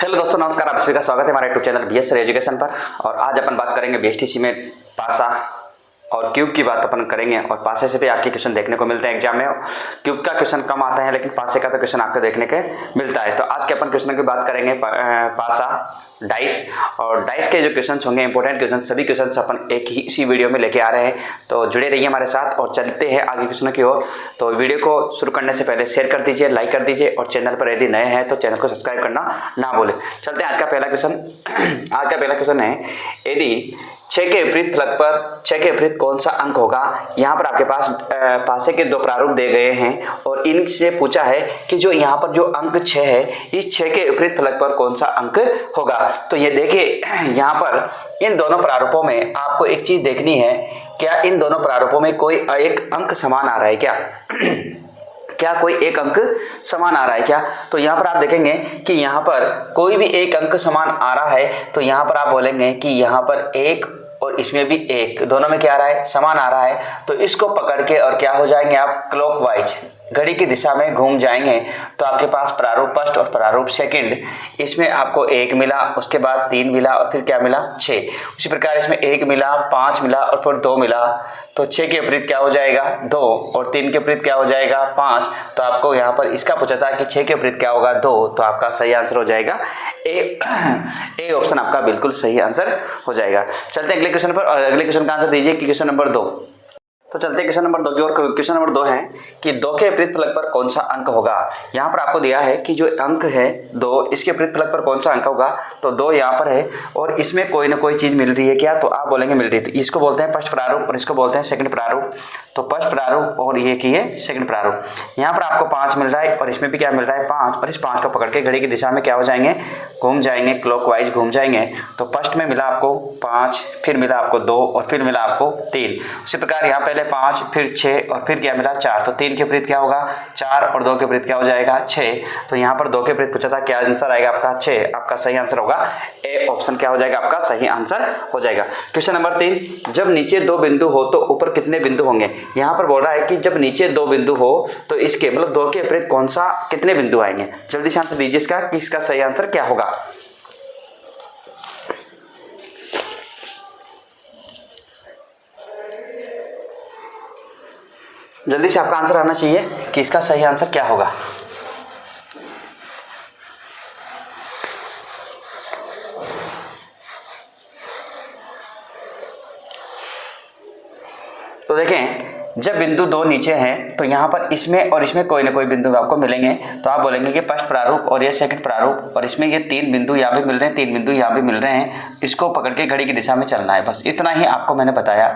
Hello दोस्तों, नमस्कार। आप सभी का स्वागत है हमारे YouTube channel BS sir education पर। और आज अपन बात करेंगे बीएसटीसी में पासा और क्यूब की बात अपन करेंगे। और पासे से भी आपके क्वेश्चन देखने को मिलते हैं एग्जाम में। क्यूब का क्वेश्चन कम आता है, लेकिन पासे का तो क्वेश्चन आपको देखने के मिलता है। तो आज के अपन क्वेश्चन की बात करेंगे पासा, डाइस। और डाइस के जो क्वेश्चन होंगे, इंपॉर्टेंट क्वेश्चन, सभी क्वेश्चन अपन एक ही इसी वीडियो में लेके आ रहे हैं। तो जुड़े रहिए हमारे साथ और चलते हैं आगे क्वेश्चन की ओर। तो वीडियो को शुरू करने से पहले शेयर कर दीजिए, लाइक कर दीजिए और चैनल पर यदि नए हैं तो चैनल को सब्सक्राइब करना ना भूलें। चलते हैं आज का पहला क्वेश्चन। आज का पहला क्वेश्चन है, यदि 6 के विपरीत फलक पर 6 के विपरीत कौन सा अंक होगा। यहाँ पर आपके पास पासे के दो प्रारूप दे गए हैं और इनसे पूछा है कि जो यहाँ पर जो अंक 6 है, इस 6 के विपरीत फलक पर कौन सा अंक होगा। तो ये देखिए, यहाँ पर इन दोनों प्रारूपों में आपको एक चीज देखनी है, क्या इन दोनों प्रारूपों में कोई एक अंक समान आ रहा है क्या? क्या कोई एक अंक समान आ रहा है क्या? तो यहाँ पर आप देखेंगे कि यहाँ पर कोई भी एक अंक समान आ रहा है, तो यहाँ पर आप बोलेंगे कि यहाँ पर एक और इसमें भी एक, दोनों में क्या आ रहा है? समान आ रहा है। तो इसको पकड़ के और क्या हो जाएंगे आप? क्लॉकवाइज, घड़ी की दिशा में घूम जाएंगे। तो आपके पास प्रारूप फर्स्ट और प्रारूप सेकंड, इसमें आपको 1 मिला, उसके बाद 3 मिला और फिर क्या मिला? 6। उसी प्रकार इसमें 1 मिला, 5 मिला और फिर 2 मिला। तो 6 के विपरीत क्या हो जाएगा? 2। और 3 के विपरीत क्या हो जाएगा? 5। तो आपको यहाँ पर इसका पूछा था कि 6 के विपरीत क्या होगा? 2। तो आपका सही आंसर हो जाएगा ए ऑप्शन आपका बिल्कुल सही आंसर हो जाएगा। चलते हैं अगले क्वेश्चन पर और अगले क्वेश्चन का आंसर दीजिए कि क्वेश्चन नंबर 2। तो चलते हैं क्वेश्चन नंबर 2 की ओर। क्वेश्चन नंबर 2 है कि 2 के विपरीत फलक पर कौन सा अंक होगा। यहाँ पर आपको दिया है कि जो अंक है 2, इसके विपरीत फलक पर कौन सा अंक होगा। तो 2 यहाँ पर है और इसमें कोई ना कोई चीज मिल रही है क्या? तो आप बोलेंगे मिल रही है। तो इसको बोलते हैं फर्स्ट प्रारूप और इसको बोलते हैं सेकंड प्रारूप। तो फर्स्ट प्रारूप और ये की है सेकंड प्रारूप। यहाँ पर आपको 5 मिल रहा है और इसमें भी क्या मिल रहा है? 5। और इस 5 को पकड़ के घड़ी की दिशा में क्या हो जाएंगे? घूम जाएंगे, क्लॉकवाइज घूम जाएंगे। तो फर्स्ट में मिला आपको 5, फिर मिला आपको 2 और फिर मिला आपको 3। उसी प्रकार यहाँ पहले 5, फिर 6 और फिर क्या मिला? 4। तो 3 के विपरीत क्या होगा? 4 और 2 के विपरीत क्या हो जाएगा? 6। तो यहाँ पर 2 के विपरीत पूछा था, क्या आंसर आएगा आपका? 6। आपका सही आंसर होगा ए ऑप्शन। क्या हो जाएगा? आपका सही आंसर हो जाएगा। क्वेश्चन नंबर 3, जब नीचे 2 बिंदु हो तो ऊपर कितने बिंदु होंगे। यहाँ पर बोल रहा है कि जब नीचे 2 बिंदु हो तो इसके मतलब 2 के विपरीत कौन सा कितने बिंदु आएंगे। जल्दी से आंसर दीजिए इसका कि इसका सही आंसर क्या होगा। जल्दी से आपका आंसर आना चाहिए कि इसका सही आंसर क्या होगा। तो देखें, जब बिंदु 2 नीचे हैं तो यहाँ पर इसमें और इसमें कोई ना कोई बिंदु आपको मिलेंगे। तो आप बोलेंगे कि फर्स्ट प्रारूप और ये सेकंड प्रारूप और इसमें ये 3 बिंदु यहाँ भी मिल रहे हैं, 3 बिंदु यहाँ भी मिल रहे हैं। इसको पकड़ के घड़ी की दिशा में चलना है, बस इतना ही आपको मैंने बताया।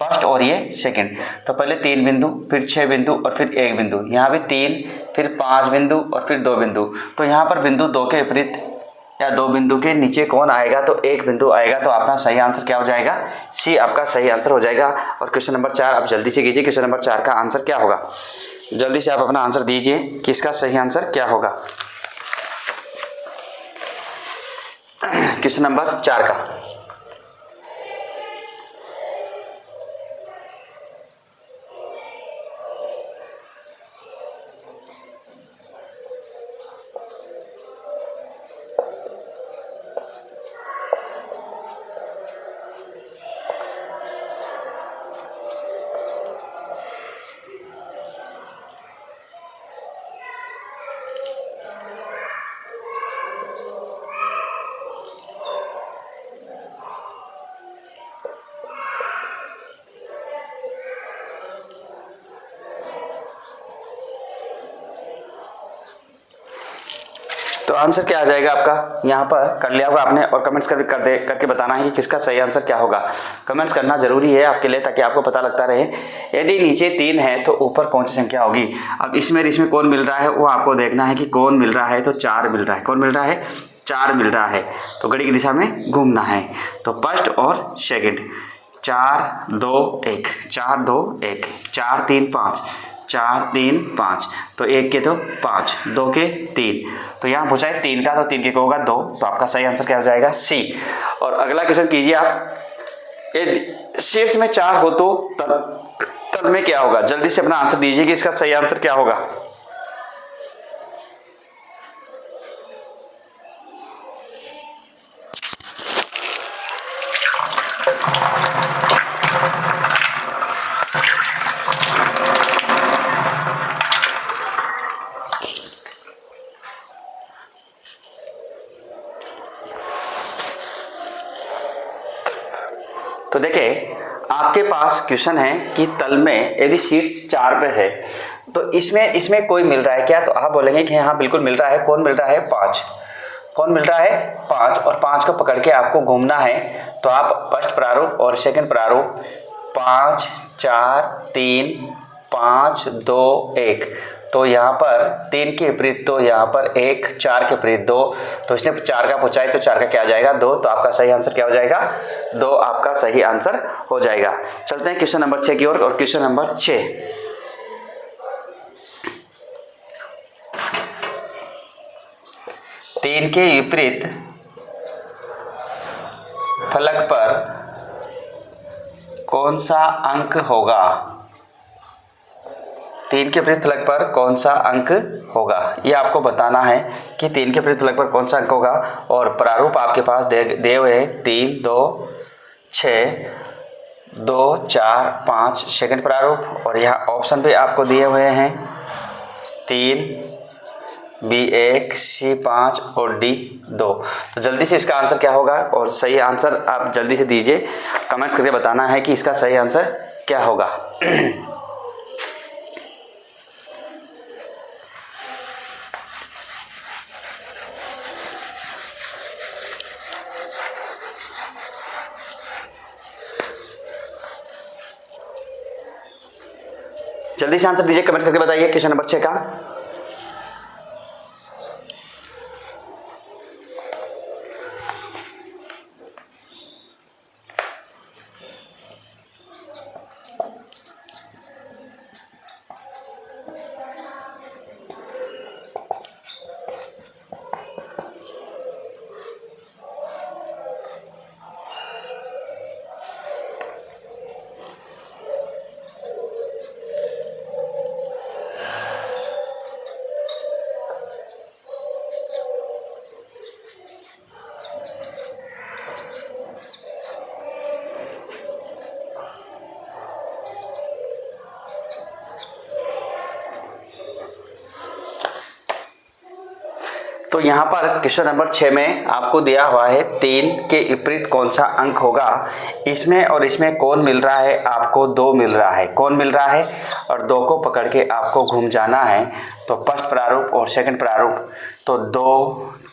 फर्स्ट और ये सेकंड। तो पहले 3 बिंदु, फिर 6 बिंदु और फिर 1 बिंदु, यहाँ भी 3, फिर 5 बिंदु और फिर 2 बिंदु। तो यहाँ पर बिंदु 2 के विपरीत या 2 बिंदु के नीचे कौन आएगा? तो 1 बिंदु आएगा। तो आपका सही आंसर क्या हो जाएगा? सी आपका सही आंसर हो जाएगा। और क्वेश्चन नंबर 4 आप जल्दी से कीजिए, क्वेश्चन नंबर 4 का आंसर क्या होगा। जल्दी से आप अपना आंसर दीजिए कि इसका सही आंसर क्या होगा। क्वेश्चन नंबर 4 का तो आंसर क्या आ जाएगा आपका? यहाँ पर कर लिया होगा आपने और कमेंट्स करके बताना है कि किसका सही आंसर क्या होगा। कमेंट्स करना जरूरी है आपके लिए, ताकि आपको पता लगता रहे। यदि नीचे 3 है तो ऊपर कौन सी संख्या होगी। अब इसमें कौन मिल रहा है वो आपको देखना है कि कौन मिल रहा है। तो 4 मिल रहा है। कौन मिल रहा है? 4 मिल रहा है। तो घड़ी की दिशा में घूमना है। तो फर्स्ट और सेकेंड, 4 2 1, 4 2 1, 4 3 5, 4 3 5। तो 1 के तो 5, 2 के 3। तो यहाँ पूछा है 3 का, तो 3 के होगा 2। तो आपका सही आंसर क्या हो जाएगा? सी। और अगला क्वेश्चन कीजिए आप, यदि शीर्ष में 4 हो तो तल में क्या होगा। जल्दी से अपना आंसर दीजिए कि इसका सही आंसर क्या होगा। तो देखिए आपके पास क्वेश्चन है कि तल में यदि शीर्ष 4 पे है तो इसमें कोई मिल रहा है क्या, तो आप बोलेंगे कि हाँ बिल्कुल मिल रहा है। कौन मिल रहा है? 5। कौन मिल रहा है? 5। और 5 को पकड़ के आपको घूमना है। तो आप फर्स्ट प्रारूप और सेकंड प्रारूप 5 4 3 5 2 1, तो यहाँ पर 3 के विपरीत 2, यहाँ पर 1, 4 के विपरीत 2, तो इसने 4 का पूछा है तो 4 का क्या आ जाएगा? 2। तो आपका सही आंसर क्या हो जाएगा? 2 आपका सही आंसर हो जाएगा। चलते हैं क्वेश्चन नंबर 6 की ओर। और क्वेश्चन नंबर 6, तीन के विपरीत फलक पर कौन सा अंक होगा? 3 के विपरीत फलक पर कौन सा अंक होगा, ये आपको बताना है कि 3 के विपरीत फलक पर कौन सा अंक होगा। और प्रारूप आपके पास दिए हुए हैं 3 2 6 2 4 5 सेकंड प्रारूप, और यहाँ ऑप्शन पे आपको दिए हुए हैं 3 B1 C5 और D2। तो जल्दी से इसका आंसर क्या होगा, और सही आंसर आप जल्दी से दीजिए, कमेंट करके बताना है कि इसका सही आंसर क्या होगा। जल्दी से आंसर दीजिए, कमेंट करके बताइए क्वेश्चन नंबर 6 का। तो यहाँ पर क्वेश्चन नंबर 6 में आपको दिया हुआ है 3 के विपरीत कौन सा अंक होगा। इसमें और इसमें कौन मिल रहा है? आपको 2 मिल रहा है। कौन मिल रहा है? और 2 को पकड़ के आपको घूम जाना है। तो फर्स्ट प्रारूप और सेकंड प्रारूप, तो 2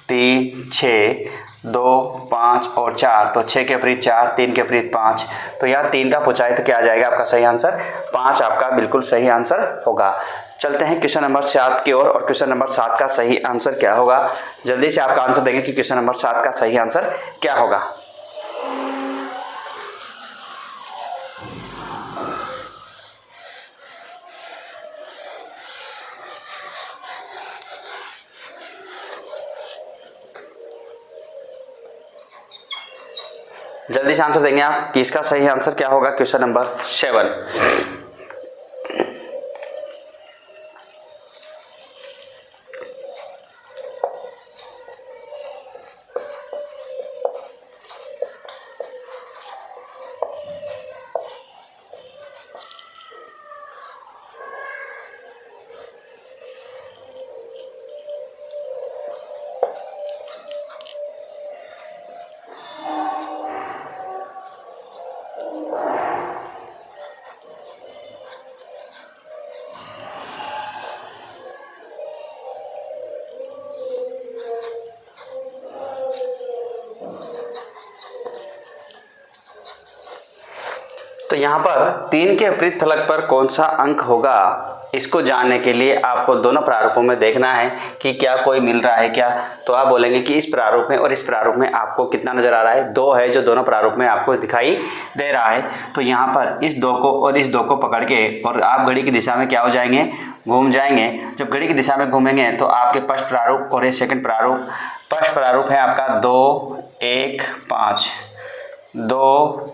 3 6 2 5 और 4, तो 6 के विपरीत 4, 3 के विपरीत 5, तो यहाँ 3 का पूछा है तो क्या आ जाएगा आपका सही आंसर? 5 आपका बिल्कुल सही आंसर होगा। चलते हैं क्वेश्चन नंबर 7 की ओर। और क्वेश्चन नंबर 7 का सही आंसर क्या होगा, जल्दी से आपका आंसर देंगे कि क्वेश्चन नंबर 7 का सही आंसर क्या होगा। जल्दी से आंसर देंगे आप कि इसका सही आंसर क्या होगा क्वेश्चन नंबर 7। तो यहाँ पर 3 के विपरीत फलक पर कौन सा अंक होगा, इसको जानने के लिए आपको दोनों प्रारूपों में देखना है कि क्या कोई मिल रहा है क्या। तो आप बोलेंगे कि इस प्रारूप में और इस प्रारूप में आपको कितना नजर आ रहा है? 2 है जो दोनों प्रारूप में आपको दिखाई दे रहा है। तो यहाँ पर इस 2 को और इस 2 को पकड़ के और आप घड़ी की दिशा में क्या हो जाएंगे? घूम जाएंगे। जब घड़ी की दिशा में घूमेंगे तो आपके फर्स्ट प्रारूप और ये सेकंड प्रारूप, फर्स्ट प्रारूप है आपका 2 1 5, 2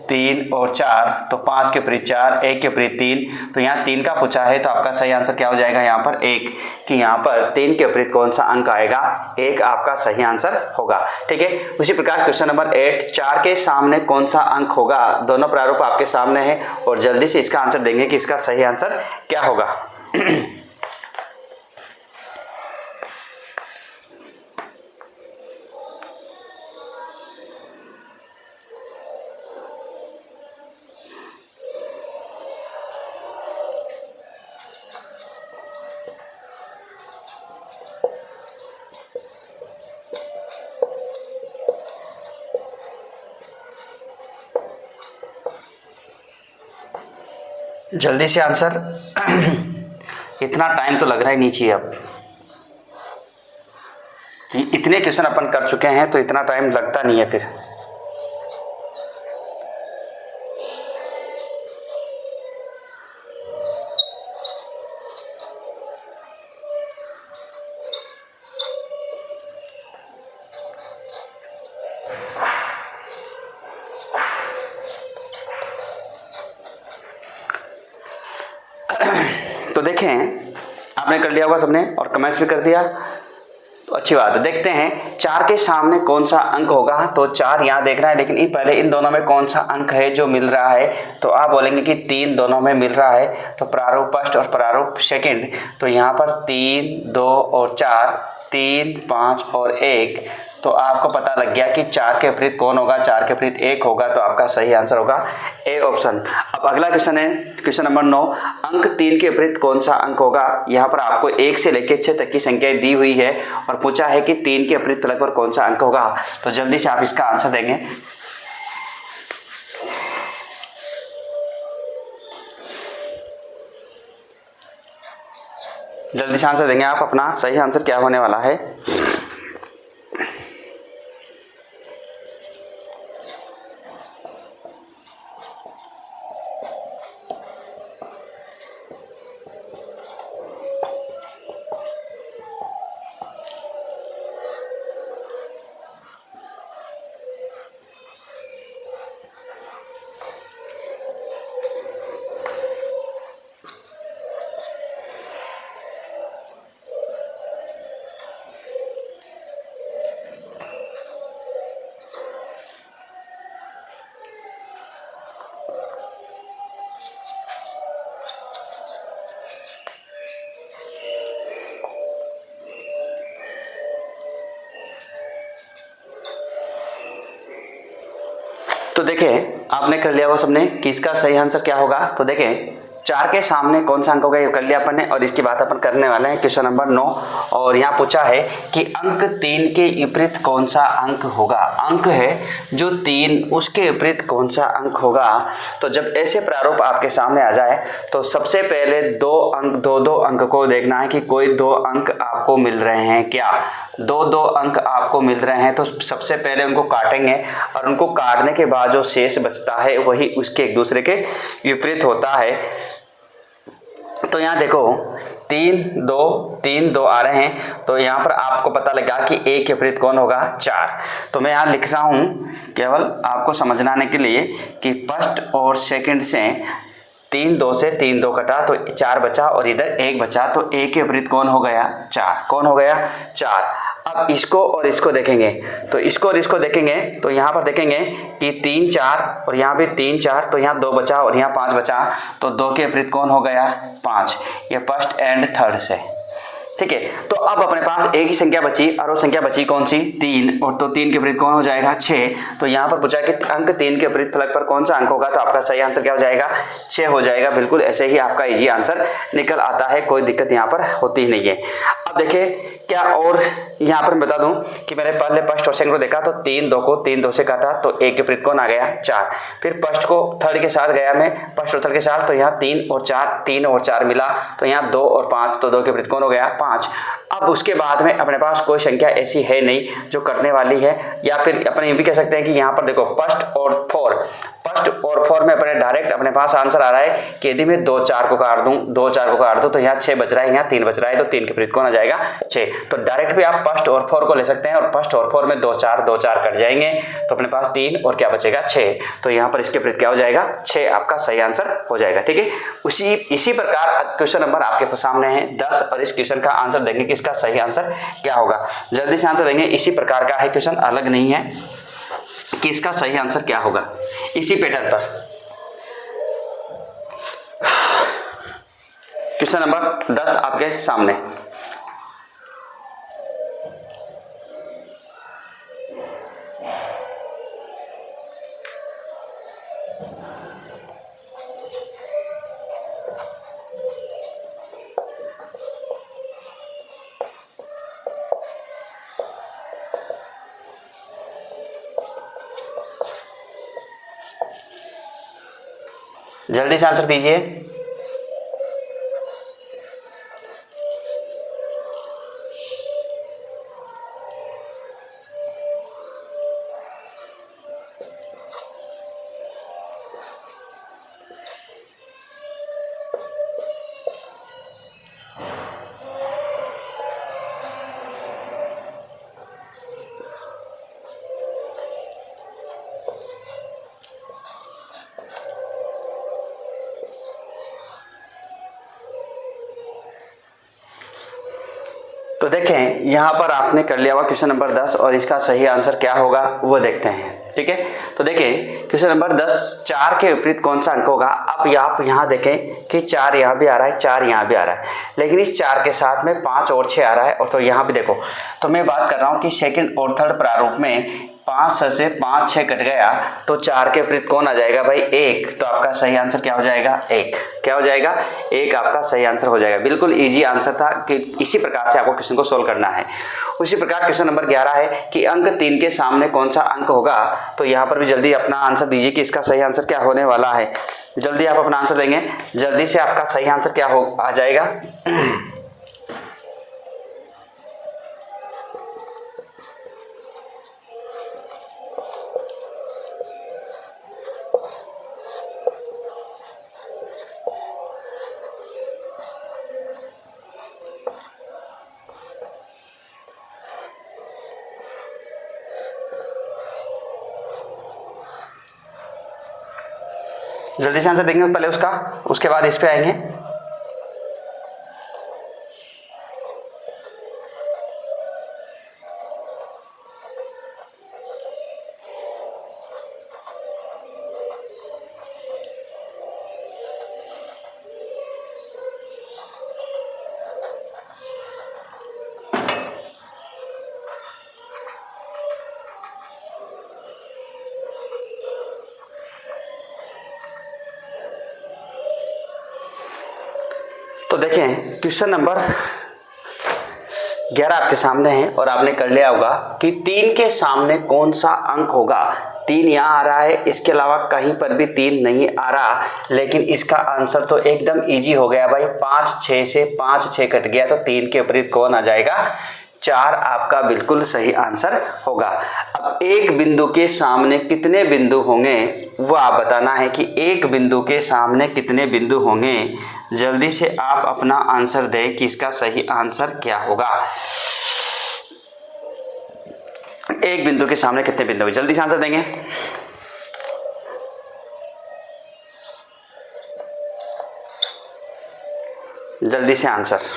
3 और 4, तो 5 के विपरीत 4, 1 के विपरीत 3, तो यहाँ 3 का पूछा है तो आपका सही आंसर क्या हो जाएगा यहाँ पर? 1, कि यहाँ पर 3 के विपरीत कौन सा अंक आएगा? 1 आपका सही आंसर होगा। ठीक है। उसी प्रकार क्वेश्चन नंबर 8, 4 के सामने कौन सा अंक होगा? दोनों प्रारूप आपके सामने है और जल्दी से इसका आंसर देंगे कि इसका सही आंसर क्या होगा। जल्दी से आंसर। इतना टाइम तो लगना ही नहीं चाहिए अब, इतने क्वेश्चन अपन कर चुके हैं तो इतना टाइम लगता नहीं है फिर। तो देखें, आपने कर लिया होगा सबने और कमेंट्स भी कर दिया, तो अच्छी बात है। देखते हैं 4 के सामने कौन सा अंक होगा। तो 4 यहाँ देखना है, लेकिन पहले इन दोनों में कौन सा अंक है जो मिल रहा है। तो आप बोलेंगे कि 3 दोनों में मिल रहा है, तो प्रारूप फर्स्ट और प्रारूप सेकंड। तो यहाँ पर 3, 2 और 4, 3, 5 और 1। तो आपको पता लग गया कि 4 के विपरीत कौन होगा, 4 के विपरीत 1 होगा। तो आपका सही आंसर होगा ए ऑप्शन। अब अगला क्वेश्चन है क्वेश्चन नंबर 9। अंक 3 के विपरीत कौन सा अंक होगा। यहाँ पर आपको 1 से लेकर 6 तक की संख्याएं दी हुई है और पूछा है कि 3 के विपरीत फलक पर कौन सा अंक होगा। तो जल्दी से आप इसका आंसर देंगे। जल्दी से आंसर देंगे आप अपना सही आंसर क्या होने वाला है। तो देखें, आपने कर लिया होगा सबने कि इसका सही आंसर क्या होगा। तो देखें 4 के सामने कौन सा अंक होगा, ये कर लिया अपन ने। और इसकी बात अपन करने वाले हैं क्वेश्चन नंबर 9। और यहाँ पूछा है कि अंक 3 के विपरीत कौन सा अंक होगा। अंक है जो 3, उसके विपरीत कौन सा अंक होगा। तो जब ऐसे प्रारूप आपके सामने आ जाए तो सबसे पहले 2 अंक को देखना है कि कोई 2 अंक आपको मिल रहे हैं क्या। 2 अंक आपको मिल रहे हैं तो सबसे पहले उनको काटेंगे और उनको काटने के बाद जो शेष बचता है वही उसके एक दूसरे के विपरीत होता है। तो यहाँ देखो 3 2 आ रहे हैं, तो यहाँ पर आपको पता लगा कि एक के विपरीत कौन होगा, 4। तो मैं यहाँ लिख रहा हूँ केवल आपको समझाने के लिए कि फर्स्ट और सेकंड से 3 2 से 3 2 कटा तो 4 बचा और इधर 1 बचा। तो एक के विपरीत कौन हो गया, 4। कौन हो गया, 4। अब इसको और इसको देखेंगे, तो इसको और इसको देखेंगे तो यहाँ पर देखेंगे कि 3 4 और यहाँ भी 3 4, तो यहाँ 2 बचा और यहाँ 5 बचा। तो 2 के विपरीत कौन हो गया, 5। ये फर्स्ट एंड थर्ड से, ठीक है। तो अब अपने पास एक ही संख्या बची और वो संख्या बची कौन सी, 3। और तो 3 के विपरीत कौन हो जाएगा, 6। तो यहाँ पर पूछा है कि अंक 3 के विपरीत फलक पर कौन सा अंक होगा। तो आपका सही आंसर क्या हो जाएगा, 6 हो जाएगा। बिल्कुल ऐसे ही आपका इजी आंसर निकल आता है, कोई दिक्कत यहाँ पर होती ही नहीं है। अब देखिए क्या, और यहाँ पर मैं बता दूं कि मैंने पहले फर्स्ट और सेकंड को देखा तो 3 2 को 3 2 से काटा तो एक के विपरीत कौन आ गया, 4। फिर फर्स्ट को थर्ड के साथ गया मैं, फर्स्ट और थर्ड के साथ, तो यहाँ 3 और 4 मिला। तो यहाँ 2 और 5, तो 2 के विपरीत कौन हो गया, 5। अब उसके बाद में अपने पास कोई संख्या ऐसी है नहीं जो करने वाली है, या फिर अपन ये भी कह सकते हैं कि यहाँ पर देखो फर्स्ट और 4 में अपने डायरेक्ट अपने पास आंसर आ रहा है कि यदि मैं 2 4 को काट दूं तो यहाँ 6 बच रहा है, यहाँ 3 बच रहा है। तो 3 के विपरीत कौन आ जाएगा, 6। तो डायरेक्ट भी आप फर्स्ट और 4 को ले सकते हैं और फर्स्ट और 4 में 2 4 कट जाएंगे तो अपने पास 3 और क्या बचेगा, 6। तो यहाँ पर इसके विपरीत क्या हो जाएगा, 6 आपका सही आंसर हो जाएगा, ठीक है। इसी प्रकार क्वेश्चन नंबर आपके सामने है 10 और इस क्वेश्चन का आंसर देंगे कि इसका सही आंसर क्या होगा। जल्दी से आंसर देंगे। इसी प्रकार का है क्वेश्चन, अलग नहीं है, कि इसका सही आंसर क्या होगा इसी पैटर्न पर। क्वेश्चन नंबर 10 आपके सामने। जल्दी से आंसर दीजिए। तो देखें यहाँ पर आपने कर लिया हुआ क्वेश्चन नंबर 10 और इसका सही आंसर क्या होगा वो देखते हैं। ठीक है, तो देखें क्वेश्चन नंबर 10, 4 के विपरीत कौन सा अंक होगा। अब आप यहाँ देखें कि 4 यहाँ भी आ रहा है, 4 यहाँ भी आ रहा है, लेकिन इस 4 के साथ में 5 और 6 आ रहा है। और तो यहाँ भी देखो, तो मैं बात कर रहा हूँ कि सेकंड और थर्ड प्रारूप में 5 से 5 6 कट गया तो 4 के विपरीत कौन आ जाएगा भाई 1। तो आपका सही आंसर क्या हो जाएगा 1। क्या हो जाएगा 1 आपका सही आंसर हो जाएगा। बिल्कुल इजी आंसर था कि इसी प्रकार से आपको क्वेश्चन को सोल्व करना है। उसी प्रकार क्वेश्चन नंबर 11 है कि अंक 3 के सामने कौन सा अंक होगा। तो यहाँ पर भी जल्दी अपना आंसर दीजिए कि इसका सही आंसर क्या होने वाला है। जल्दी आप अपना आंसर देंगे, जल्दी से आपका सही आंसर क्या हो आ जाएगा। जल्दी से आंसर देंगे पहले उसका, उसके बाद इस पे आएंगे। तो देखें क्वेश्चन नंबर 11 आपके सामने है और आपने कर लिया होगा कि 3 के सामने कौन सा अंक होगा। 3 यहाँ आ रहा है, इसके अलावा कहीं पर भी 3 नहीं आ रहा, लेकिन इसका आंसर तो एकदम इजी हो गया भाई। 5 6 से 5 6 कट गया तो 3 के विपरीत कौन आ जाएगा 4 आपका बिल्कुल सही आंसर होगा। अब एक बिंदु के सामने कितने बिंदु होंगे वो आप बताना है कि एक बिंदु के सामने कितने बिंदु होंगे। जल्दी से आप अपना आंसर दें कि इसका सही आंसर क्या होगा। एक बिंदु के सामने कितने बिंदु होंगे, जल्दी से आंसर देंगे। जल्दी से आंसर।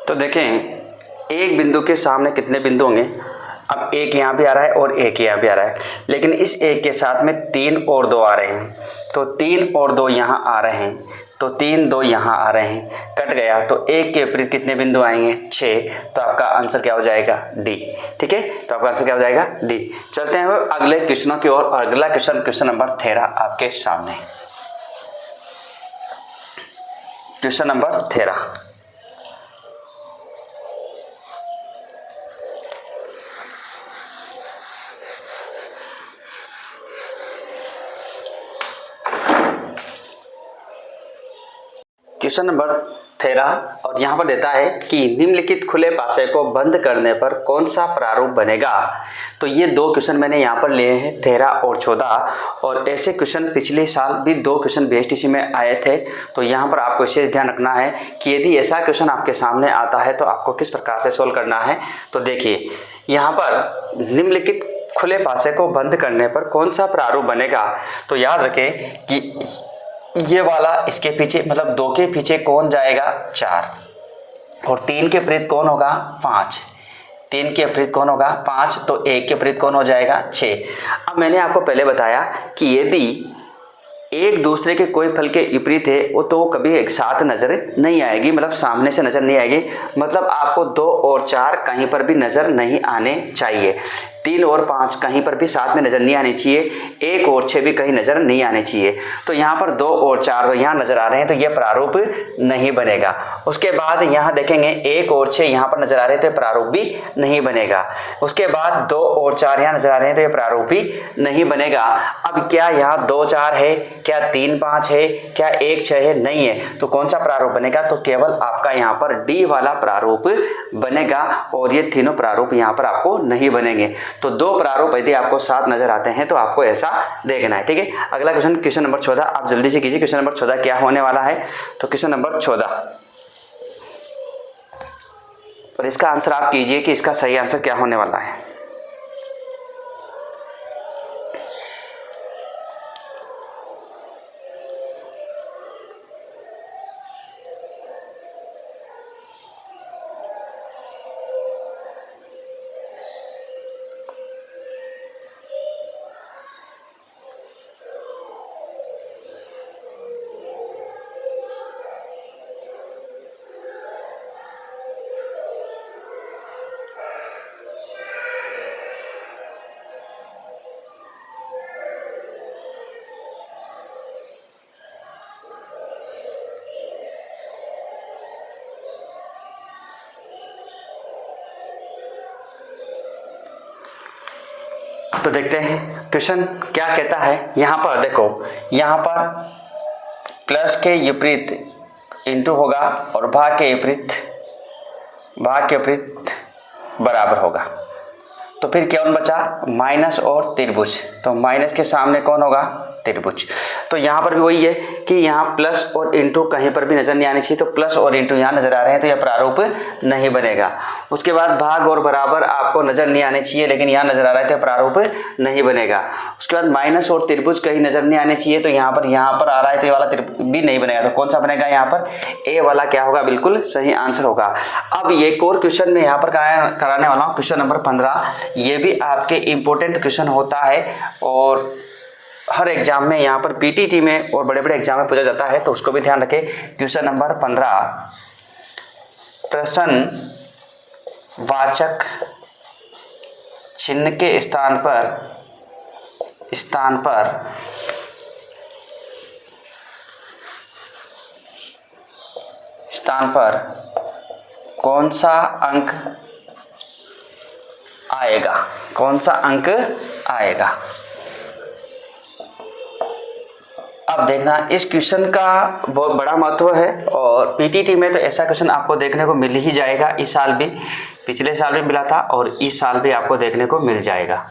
तो देखें एक बिंदु के सामने कितने बिंदु होंगे। अब एक यहाँ भी आ रहा है और एक यहाँ भी आ रहा है, लेकिन इस एक के साथ में 3 और 2 आ रहे हैं, तो 3 और 2 यहाँ आ रहे हैं, तो 3 2 यहाँ आ रहे हैं, कट गया तो एक के विपरीत कितने बिंदु आएंगे 6। तो आपका आंसर क्या हो जाएगा डी। ठीक है, तो आपका आंसर क्या हो जाएगा डी। चलते हैं अगले क्वेश्चनों की ओर। और अगला क्वेश्चन नंबर 13 आपके सामने। क्वेश्चन नंबर 13, क्वेश्चन नंबर 13 और यहाँ पर देता है कि निम्नलिखित खुले पासे को बंद करने पर कौन सा प्रारूप बनेगा। तो ये 2 क्वेश्चन मैंने यहाँ पर लिए हैं 13 और 14, और ऐसे क्वेश्चन पिछले साल भी 2 क्वेश्चन बीएसटीसी में आए थे। तो यहाँ पर आपको विशेष ध्यान रखना है कि यदि ऐसा क्वेश्चन आपके सामने आता है तो आपको किस प्रकार से सोल्व करना है। तो देखिए यहाँ पर निम्नलिखित खुले पासे को बंद करने पर कौन सा प्रारूप बनेगा। तो याद रखें कि ये वाला इसके पीछे मतलब 2 के पीछे कौन जाएगा 4, और 3 के विपरीत कौन होगा 5, 3 के विपरीत कौन होगा 5, तो 1 के विपरीत कौन हो जाएगा 6। अब मैंने आपको पहले बताया कि यदि एक दूसरे के कोई फल के विपरीत है वो तो कभी एक साथ नजर नहीं आएगी, मतलब सामने से नजर नहीं आएगी, मतलब आपको 2 और 4 कहीं पर भी नजर नहीं आने चाहिए। 3 और 5 कहीं पर भी साथ में नज़र नहीं आनी चाहिए, 1 और 6 भी कहीं नज़र नहीं आनी चाहिए। तो यहाँ पर 2 और 4 तो यहाँ नज़र आ रहे हैं, तो ये प्रारूप नहीं बनेगा। उसके बाद यहाँ देखेंगे 1 और 6 यहाँ पर नज़र आ रहे हैं, तो ये प्रारूप भी नहीं बनेगा। उसके बाद 2 और 4 यहाँ नज़र आ रहे हैं, तो ये प्रारूप भी नहीं बनेगा। अब क्या यहाँ 2 4 है, क्या 3 5 है, क्या 1 6 है? नहीं है। तो कौन सा प्रारूप बनेगा? तो केवल आपका यहाँ पर डी वाला प्रारूप बनेगा, और ये तीनों प्रारूप यहाँ पर आपको नहीं बनेंगे। तो 2 प्रारूप यदि आपको साथ नजर आते हैं तो आपको ऐसा देखना है, ठीक है। अगला क्वेश्चन नंबर 14, आप जल्दी से कीजिए। क्वेश्चन नंबर 14 क्या होने वाला है? तो क्वेश्चन नंबर 14 और इसका आंसर आप कीजिए कि इसका सही आंसर क्या होने वाला है। तो देखते हैं क्वेश्चन क्या कहता है। यहाँ पर देखो, यहाँ पर प्लस के विपरीत इंटू होगा और भाग के विपरीत बराबर होगा। तो फिर कौन बचा? माइनस और त्रिभुज। तो माइनस के सामने कौन होगा? त्रिभुज। तो यहाँ पर भी वही है कि यहाँ प्लस और इंटू कहीं पर भी नजर नहीं आनी चाहिए, तो प्लस और इंटू यहाँ नजर आ रहे हैं, तो यह प्रारूप नहीं बनेगा। उसके बाद भाग और बराबर आपको नजर नहीं आने चाहिए, लेकिन यहाँ नजर आ रहा है तो प्रारूप नहीं बनेगा। उसके बाद माइनस और त्रिभुज कहीं नजर नहीं आने चाहिए, तो यहाँ पर आ रहा है तो ये वाला त्रिभुज भी नहीं बनेगा। तो कौन सा बनेगा? यहाँ पर ए वाला क्या होगा? बिल्कुल सही आंसर होगा। अब एक और क्वेश्चन में यहाँ पर कराने वाला हूँ, क्वेश्चन नंबर 15। ये भी आपके इम्पोर्टेंट क्वेश्चन होता है और हर एग्जाम में यहाँ पर पीटीटी में और बड़े बड़े एग्जाम में पूछा जाता है, तो उसको भी ध्यान रखें। क्वेश्चन नंबर 15, प्रश्नवाचक चिन्ह के स्थान पर कौन सा अंक आएगा? कौन सा अंक आएगा? अब देखना, इस क्वेश्चन का बहुत बड़ा महत्व है और पीटीटी में तो ऐसा क्वेश्चन आपको देखने को मिल ही जाएगा। इस साल भी, पिछले साल भी मिला था और इस साल भी आपको देखने को मिल जाएगा।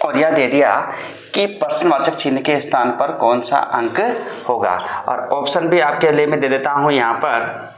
और यह दे दिया कि प्रश्नवाचक चिन्ह के स्थान पर कौन सा अंक होगा। और ऑप्शन भी आपके लिए मैं दे देता हूं यहाँ पर।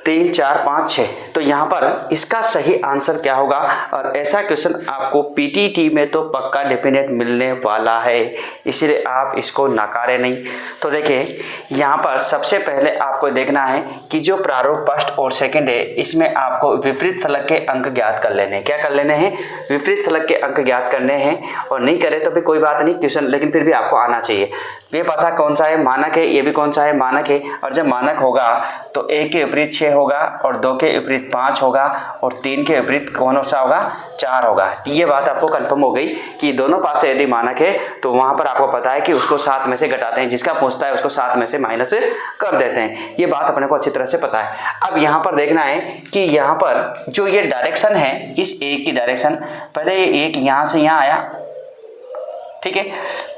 तीन, 4, 5, 6। तो यहाँ पर इसका सही आंसर क्या होगा? और ऐसा क्वेश्चन आपको पीटीटी में तो पक्का डेफिनेट मिलने वाला है, इसलिए आप इसको नकारे नहीं। तो देखिए, यहाँ पर सबसे पहले आपको देखना है कि जो प्रारूप फर्स्ट और सेकंड है, इसमें आपको विपरीत फलक के अंक ज्ञात कर लेने हैं। क्या कर लेने हैं? विपरीत फलक के अंक ज्ञात करने हैं। और नहीं करे तो भी कोई बात नहीं क्वेश्चन, लेकिन फिर भी आपको आना चाहिए। ये पासा कौन सा है? मानक है। ये भी कौन सा है? मानक है। और जब मानक होगा तो 1 के विपरीत 6 होगा और 2 के विपरीत 5 होगा और 3 के विपरीत कौन सा होगा? 4 होगा। ये बात आपको कंफर्म हो गई कि दोनों पासे यदि मानक है तो वहां पर आपको पता है कि उसको 7 में से घटाते हैं, जिसका पूछता है उसको 7 में से माइनस कर देते हैं। ये बात अपने को अच्छी तरह से पता है। अब यहाँ पर देखना है कि यहाँ पर जो ये डायरेक्शन है, इस एक की डायरेक्शन, पहले ये एक यहाँ से यहाँ आया, ठीक है,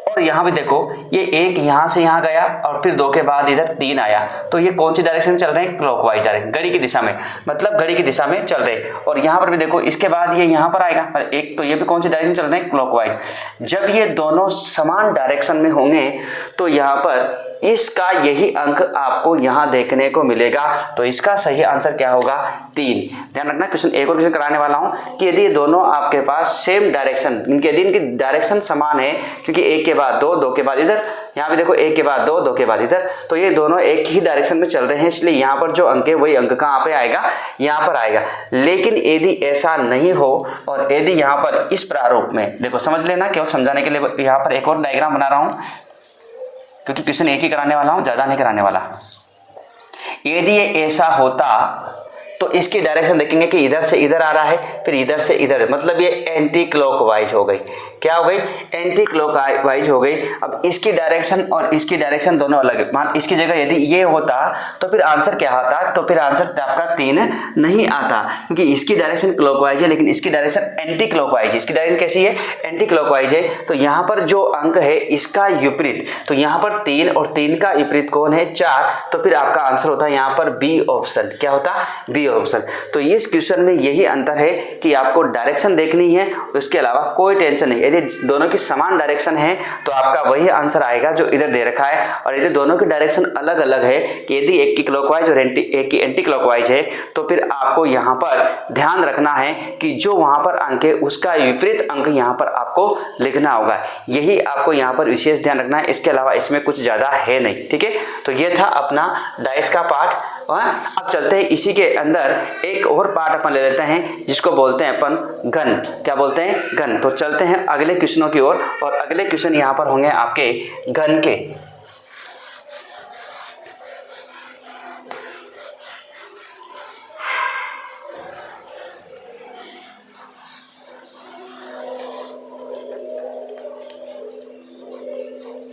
और यहाँ भी देखो ये एक यहाँ से यहाँ गया और फिर 2 के बाद इधर 3 आया, तो ये कौन सी डायरेक्शन में चल रहे हैं? क्लॉकवाइज डायरेक्शन, घड़ी की दिशा में, मतलब घड़ी की दिशा में चल रहे हैं। और यहाँ पर भी देखो इसके बाद ये यहाँ पर आएगा एक, तो ये भी कौन सी डायरेक्शन में चल रहे हैं? क्लॉकवाइज। जब ये दोनों समान डायरेक्शन में होंगे तो यहाँ पर इसका यही अंक आपको यहाँ देखने को मिलेगा। तो इसका सही आंसर क्या होगा? 3। ध्यान रखना, क्वेश्चन एक और क्वेश्चन कराने वाला हूँ कि यदि ये दोनों आपके पास सेम डायरेक्शन, इनकी डायरेक्शन समान है, क्योंकि एक के बाद दो, दो के बाद इधर, यहाँ पे देखो एक के बाद दो, दो के बाद इधर, तो ये दोनों एक ही डायरेक्शन में चल रहे हैं, इसलिए यहाँ पर जो अंक है वही अंक कहाँ पे आएगा? यहाँ पर आएगा। लेकिन यदि ऐसा नहीं हो और यदि यहाँ पर इस प्रारूप में, देखो समझ लेना, केवल समझाने के लिए यहाँ पर एक और डायग्राम बना रहा हूँ, क्योंकि क्वेश्चन एक ही कराने वाला हूं, ज्यादा नहीं कराने वाला। यदि ये ऐसा होता तो इसकी डायरेक्शन देखेंगे कि इधर से इधर आ रहा है, फिर इधर से इधर, मतलब ये एंटी क्लॉकवाइज हो गई। क्या हो गई? एंटी क्लॉकवाइज हो गई। अब इसकी डायरेक्शन और इसकी डायरेक्शन दोनों अलग है। मान इसकी जगह यदि ये होता तो फिर आंसर क्या आता? तो फिर आंसर आपका 3 नहीं आता, क्योंकि इसकी डायरेक्शन क्लॉकवाइज है लेकिन इसकी डायरेक्शन एंटी क्लॉकवाइज है। इसकी डायरेक्शन कैसी है? एंटी क्लॉकवाइज है। तो यहाँ पर जो अंक है इसका विपरीत, तो यहाँ पर 3 और 3 का विपरीत कौन है? 4। तो फिर आपका आंसर होता है यहाँ पर बी ऑप्शन। क्या होता? B option. तो इस क्वेश्चन में यही अंतर है कि आपको डायरेक्शन देखनी है, उसके अलावा कोई टेंशन नहीं। यदि दोनों की समान डायरेक्शन है तो आपका वही आंसर आएगा जो इधर दे रखा है। और यदि दोनों की डायरेक्शन अलग अलग है, कि यदि एक की क्लॉकवाइज और एक की एंटी क्लॉकवाइज है, तो फिर आपको यहाँ पर ध्यान रखना है कि जो वहां पर अंक है उसका विपरीत अंक यहाँ पर आपको लिखना होगा। यही आपको यहाँ पर विशेष ध्यान रखना है, इसके अलावा इसमें कुछ ज्यादा है नहीं। ठीक है, तो ये था अपना डाइस का पार्ट। अब चलते हैं इसी के अंदर एक और पार्ट अपन ले लेते हैं, जिसको बोलते हैं अपन घन। क्या बोलते हैं? घन। तो चलते हैं अगले क्वेश्चनों की ओर, और अगले क्वेश्चन यहाँ पर होंगे आपके घन के।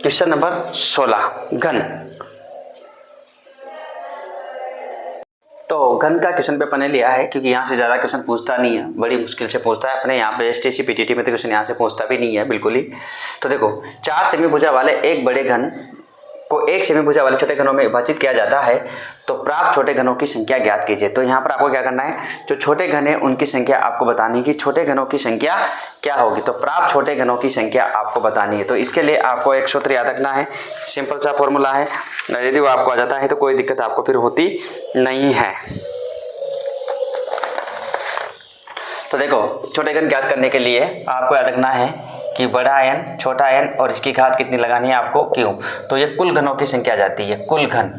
क्वेश्चन नंबर 16, घन। तो घन का क्वेश्चन पे अपने लिया है, क्योंकि यहाँ से ज़्यादा क्वेश्चन पूछता नहीं है, बड़ी मुश्किल से पूछता है अपने यहाँ पे एसटीसी पीटीटी में, तो क्वेश्चन यहाँ से पूछता भी नहीं है बिल्कुल ही। तो देखो 4 सेमी भुजा वाले एक बड़े घन को 1 सेमी भुजा वाले छोटे घनों में विभाजित किया जाता है, तो प्राप्त छोटे घनों की संख्या ज्ञात कीजिए। तो यहाँ पर आपको क्या करना है? जो छोटे घन है उनकी संख्या आपको बतानी है कि छोटे घनों की संख्या क्या होगी। तो प्राप्त छोटे घनों की संख्या आपको बतानी है। तो इसके लिए आपको एक सूत्र याद रखना है, सिंपल सा फॉर्मूला है। यदि वो आपको आ जाता है तो कोई दिक्कत आपको फिर होती नहीं है। तो देखो छोटे घन ज्ञात करने के लिए आपको याद रखना है कि बड़ा n, छोटा n और इसकी घात कितनी लगानी है आपको? क्यों? तो ये कुल घनों की संख्या आ जाती है, कुल घन।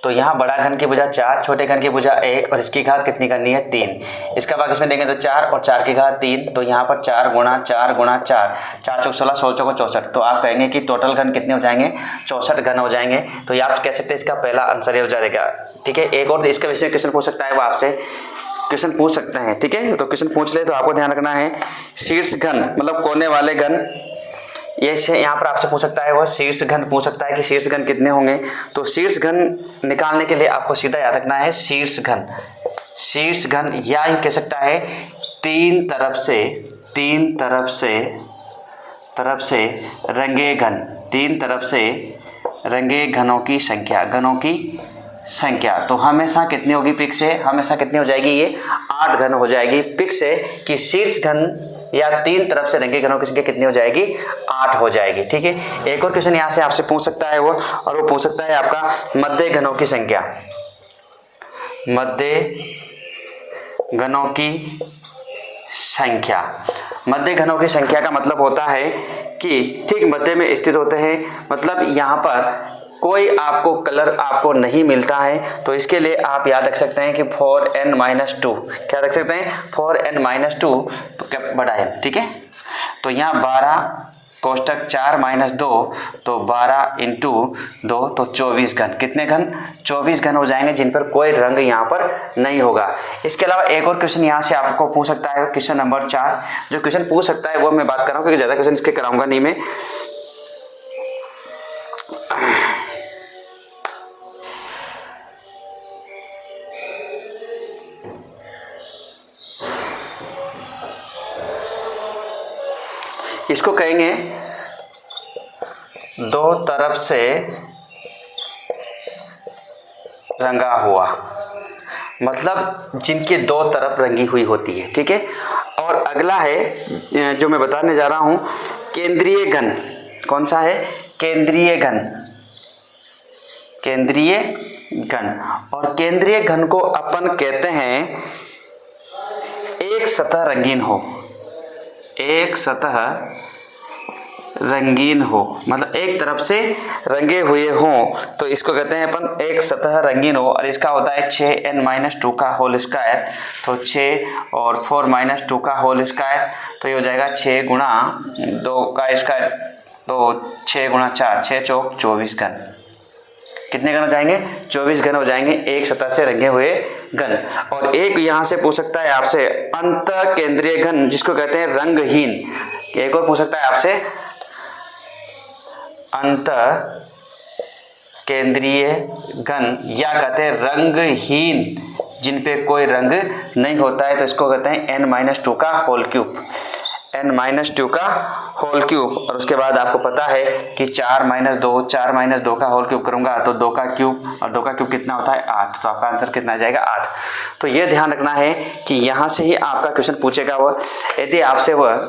तो यहाँ बड़ा घन की भुजा 4, छोटे घन की भुजा 1 और इसकी घात कितनी करनी है? 3। इसका भाग इसमें देंगे तो 4 और 4 की घात 3, तो यहाँ पर 4 गुणा 4 गुणा 4, 4 चौक 16, 16 चौक 64। तो आप कहेंगे कि टोटल घन कितने हो जाएंगे? 64 घन हो जाएंगे। तो ये आप कह सकते हैं इसका पहला आंसर ये हो जाएगा। ठीक है, एक और इसके विषय में क्वेश्चन पूछ सकता है, वो आपसे क्वेश्चन पूछ सकते हैं। ठीक है, तो क्वेश्चन पूछ ले तो आपको ध्यान रखना है शीर्ष घन, मतलब कोने वाले घन, ये यहाँ पर आपसे पूछ सकता है, वो शीर्ष घन पूछ सकता है कि शीर्ष घन कितने होंगे। तो शीर्ष घन निकालने के लिए आपको सीधा याद रखना है शीर्ष घन। शीर्ष घन या यूँ कह सकता है तीन तरफ से रंगे घन, तीन तरफ से रंगे घनों की संख्या, तो हमेशा कितनी होगी? पिक से हमेशा कितनी हो जाएगी? ये 8 घन हो जाएगी। पिक से कि शीर्ष घन या तीन तरफ से रंगे घनों की संख्या कितनी हो जाएगी? 8 हो जाएगी। ठीक है, एक और क्वेश्चन यहाँ से आपसे पूछ सकता है वो, और वो पूछ सकता है आपका मध्य घनों की संख्या। मध्य घनों की संख्या का मतलब होता है कि ठीक मध्य में स्थित होते हैं, मतलब यहाँ पर कोई आपको कलर आपको नहीं मिलता है। तो इसके लिए आप याद रख सकते हैं कि 4n-2, क्या रख सकते हैं? 4n-2 तो क्या बड़ा है। ठीक है, तो यहाँ 12 कोष्टक 4-2, तो 12 × 2 तो 24 घन। कितने घन? 24 घन हो जाएंगे, जिन पर कोई रंग यहाँ पर नहीं होगा। इसके अलावा एक और क्वेश्चन यहाँ से आपको पूछ सकता है, क्वेश्चन नंबर 4। जो क्वेश्चन पूछ सकता है वो मैं बात कर रहा हूँ, क्योंकि ज़्यादा क्वेश्चन इसके कराऊंगा नहीं मैं। इसको कहेंगे दो तरफ से रंगा हुआ, मतलब जिनके दो तरफ रंगी हुई होती है, ठीक है। और अगला है जो मैं बताने जा रहा हूं, केंद्रीय घन। कौन सा है? केंद्रीय घन। केंद्रीय घन, और केंद्रीय घन को अपन कहते हैं एक सतह रंगीन हो। एक सतह रंगीन हो, मतलब एक तरफ से रंगे हुए हों, तो इसको कहते हैं अपन एक सतह रंगीन हो। और इसका होता है 6n-2 का होल स्क्वायर, तो 6 और 4-2 का होल स्क्वायर, तो ये हो जाएगा 6 गुणा 2 का स्क्वायर, तो 6 गुणा 4, 6 चौक 24 घन। कितने घन हो जाएंगे? 24 घन हो जाएंगे एक सतह से रंगे हुए घन। और एक यहाँ से पूछ सकता है आपसे अंत केंद्रीय घन, जिसको कहते हैं रंगहीन। एक और पूछ सकता है आपसे अंत केंद्रीय घन, या कहते हैं रंगहीन, जिन पे कोई रंग नहीं होता है, तो इसको कहते हैं n-2 का होल क्यूब। n-2 का होल क्यूब। और उसके बाद आपको पता है कि 4-2 का होल क्यूब करूंगा तो 2 का क्यूब, और 2 का क्यूब कितना होता है? 8। तो आपका आंसर कितना आ जाएगा? 8। तो ये ध्यान रखना है कि यहाँ से ही आपका क्वेश्चन पूछेगा। वह यदि आपसे वह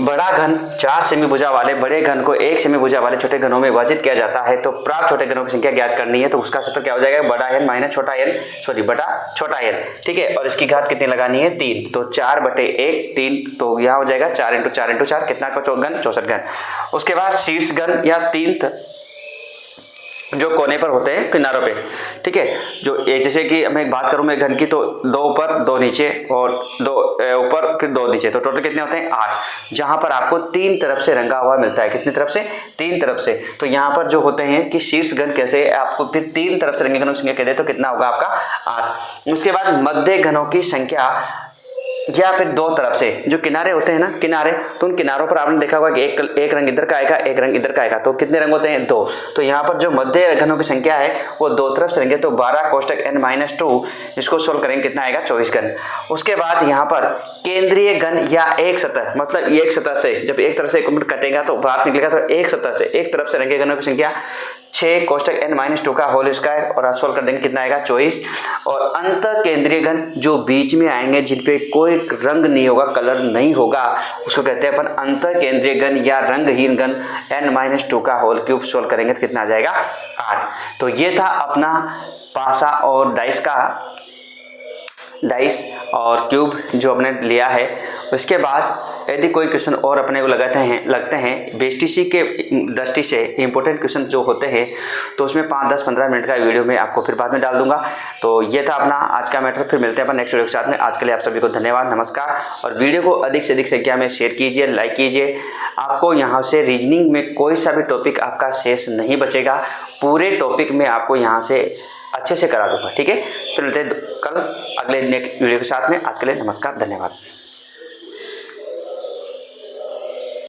बड़ा घन 4 सेमी भुजा वाले बड़े घन को 1 सेमी भुजा वाले छोटे घनों में विभाजित किया जाता है, तो प्राप्त छोटे घनों की संख्या ज्ञात करनी है, तो उसका सूत्र क्या हो जाएगा? बड़ा n माइनस छोटा n, बड़ा छोटा n, ठीक है। और इसकी घात कितनी लगानी है? 3, तो 4/1 3, तो यहाँ हो जाएगा 4 × 4 × 4, कितना का घन? 64 घन। उसके बाद शीर्ष घन या तीर्थ जो कोने पर होते हैं किनारों पे, ठीक है। जो जैसे कि मैं एक बात करूं मैं घन की, तो 2 ऊपर 2 नीचे और 2 ऊपर फिर 2 नीचे, तो टोटल कितने होते हैं? 8। जहां पर आपको 3 तरफ से रंगा हुआ मिलता है। कितनी तरफ से? 3 तरफ से। तो यहाँ पर जो होते हैं कि शीर्ष घन कैसे आपको फिर 3 तरफ से रंगे घनों की संख्या कह दे तो कितना होगा आपका? 8। उसके बाद मध्य घनों की संख्या, या फिर 2 तरफ से जो किनारे होते हैं ना, किनारे, तो उन किनारों पर आपने देखा होगा कि एक रंग इधर का आएगा, एक रंग इधर का आएगा, तो कितने रंग होते हैं? 2। तो यहाँ पर जो मध्य घनों की संख्या है वो 2 तरफ से रंगे, तो 12 कोष्टक n-2, इसको सोल्व करेंगे कितना आएगा? 24 घन। उसके बाद यहाँ पर केंद्रीय घन या एक सतह, मतलब एक सतह से जब एक तरफ से एक कटेगा तो बाहर निकलेगा, तो एक सतह से एक तरफ से रंगे घनों की संख्या 6 कोष्टक n-2 का होल स्क्वायर, और सोल्व कर देंगे कितना आएगा? 24। और अंत केंद्रीय घन जो बीच में आएंगे, जिन पे कोई रंग नहीं होगा, कलर नहीं होगा, उसको कहते हैं अपन अंत केंद्रीय घन या रंगहीन घन, n-2 का होल क्यूब। सोल्व करेंगे तो कितना आ जाएगा? 8। तो ये था अपना पासा और डाइस और क्यूब जो अपने लिया है। उसके बाद यदि कोई क्वेश्चन और अपने को लगते हैं बीएसटीसी के दृष्टि से इंपॉर्टेंट क्वेश्चन जो होते हैं, तो उसमें 5-10-15 मिनट का वीडियो में आपको फिर बाद में डाल दूंगा। तो ये था अपना आज का मैटर। फिर मिलते हैं अपन नेक्स्ट वीडियो के साथ में। आज के लिए आप सभी को धन्यवाद, नमस्कार। और वीडियो को अधिक से अधिक संख्या में शेयर कीजिए, लाइक कीजिए। आपको यहाँ से रीजनिंग में कोई सा भी टॉपिक आपका शेष नहीं बचेगा, पूरे टॉपिक में आपको यहाँ से अच्छे से करा दूंगा, ठीक है। फिर मिलते हैं कल अगले नेक्स्ट वीडियो के साथ में। आज के लिए नमस्कार, धन्यवाद।